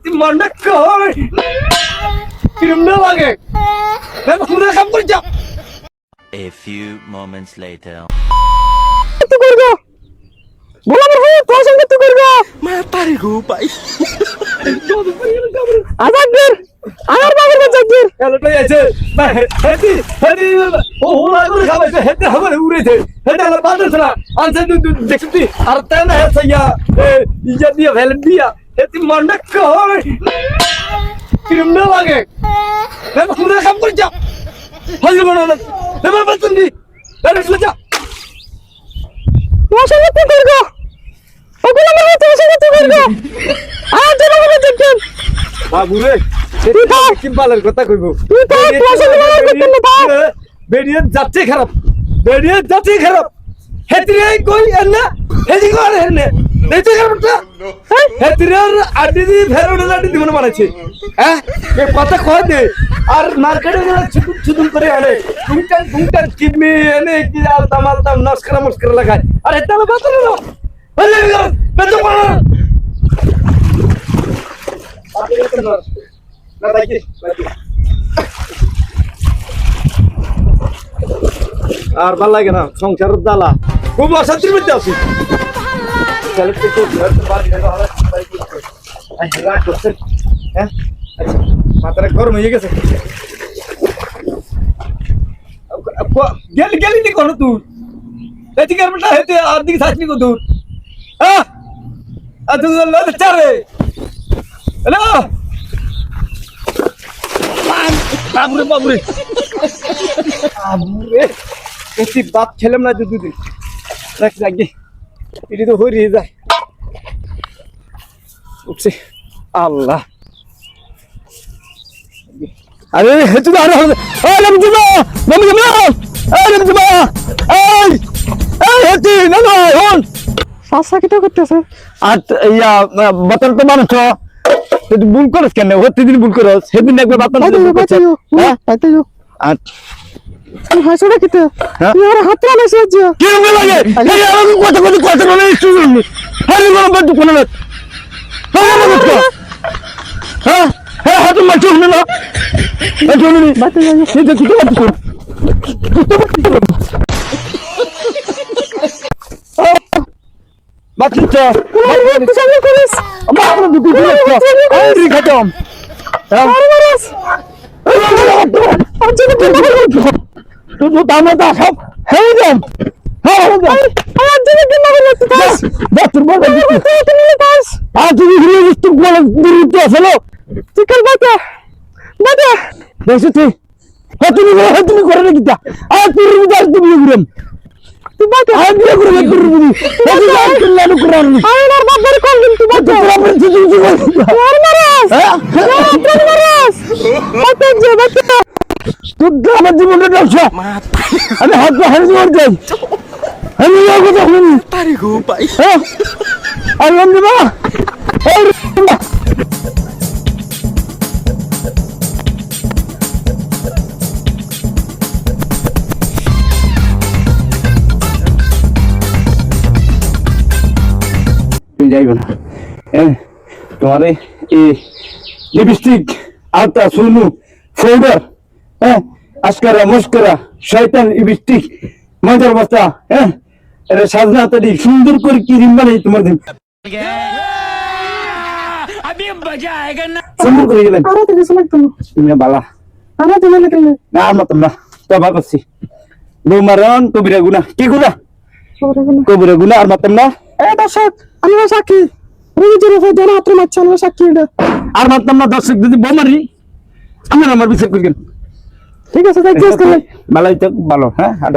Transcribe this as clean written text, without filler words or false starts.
এটি মনে কর কিরম না লাগে পুরো কাম করে যা A few moments later. তুই করবো বলা আমার ভাই তোর সঙ্গে তুই করবো Matari ko pa. আজাগের আমার বাবার বাজাগের এলটা আছে হেতি হেতি ও হোলা করে খাবে হেতি হবে উড়েছে হেতি আলা বাদছরা আনছে দেখতি আর তাই না হেসাইয়া ইয়া দিয়া ভ্যালেন দিয়া হেতি মনে কর কিরম না লাগে পুরো কাম করে যা হাজির বানানা এবার বাতুন দি আরে যা তোর সঙ্গে তুই করবো ওগুলো আমার তোর সঙ্গে তুই করবো আর তোর বাবার বাজাগের বাবুরে কিম্পালের কথা কইব তুই তো ক্লাসে লড়াই করতে না ভাই বেরিয়ে যাচ্ছে খারাপ বেরিয়ে যাচ্ছে খারাপ হেতরে কই এনে হেজি করে এনে দেখতে খারাপটা হেতরে আডি দি ফেরোড লাডি দি মনে মানাছে হ্যাঁ এ কথা কই দে আর মার্কেটে গেলে ছুটুম করে আনে টুংটাং কিডনি এনে কি আলতাম নস্করা লাগায় আর এটা বাতরে না বলে বেতো কোন না দেখি আর ভাল লাগে না সংসারের জ্বালা খুব অশান্তির মধ্যে আছি মাথাটা গরম হয়ে গেছে গেলি নি কোনো তুই এদিকে হেঁটে আর দিকে থাকনি কো দূর হ্যাঁ আর তুই চারে হ্যালো বাবুরে বাবুরে বাবুরে এসি বাপ খেলাম না দুদিন দেখ লাগে এটি তো হরিয়ে যায় উঠছে আল্লাহ আরে হেতু আর এই লমজুমা লমজুমা এই লমজুমা এই হেতু না না হন সাসা কিটা করতেছে আর ইয়া বতন তো মানুষ তুই ভুল করিস কেন প্রতিদিন ভুল করিস সেদিন একবার বাতন বাঁচাইও বাঁচাইও আর তুই হাসোটা কিটা ইয়ার হাতে আনে সাহায্য কি লাগে এই আমাকে কথা বলে শুনুন হারি গরম বাদ কোন না হ্যাঁ হ্যাঁ হাত মার চুন না এই চুন নি বাঁচাইও এই দেখি তো বাদ কর বাচ্চা তুই সামনে করিস আমার দুটো আরে খতম আরে মারাস আজ যদি তুই তো দামটা সব হেই যাম হ্যাঁ আজ যদি দিন না তুই পাস বাতুর বড় তুই পাস আর তুই ঘুরে তুই বড় দূরত্ব আসলো তুই কাল বাতা বাতা দেখছিস তুই তুমি করে নাকি তা আর তুই রুদাস তুমি ঘুরেম তুই বাতা আর বিয়ে করে তুই রুদি তুই আর তুই কুরআন আরে না বাবার কোন দিন তুই বাতা আর মারাস আর মারাস বাতা যে বাতা তুই আমার জীবনটা নষ্ট আমি হাত হারিয়ে মর যাই আমি এই কথা শুনি Matari ko pa. হ্যাঁ আর আমি মা এই তুমি যাইবে না তোমার এই লিপস্টিক আলতা সুনু পাউডার আজকারা মস্করা শয়তান লিপস্টিক মজার বস্তা এটা সাজনা তৈরি সুন্দর করে ক্রিম বানাই তোমার দিন সুন্দর করে গেলেন আরে তুই শুনক তুমি তুমি বালা আরে তুই লাগলে না আর মতন না তবা করছি বৌমারন কবিরা গুনা কি গুনা কবিরা গুনা আর মতন না এই দর্শক আমি সাক্ষী রুজির উপর জানা হাত মারছে আমি সাক্ষী এটা আর মতন না দর্শক যদি বৌমারি আমার বিচার করবেন ঠিক আছে তাই চেষ্টা করি ভালোই তো ভালো হ্যাঁ আর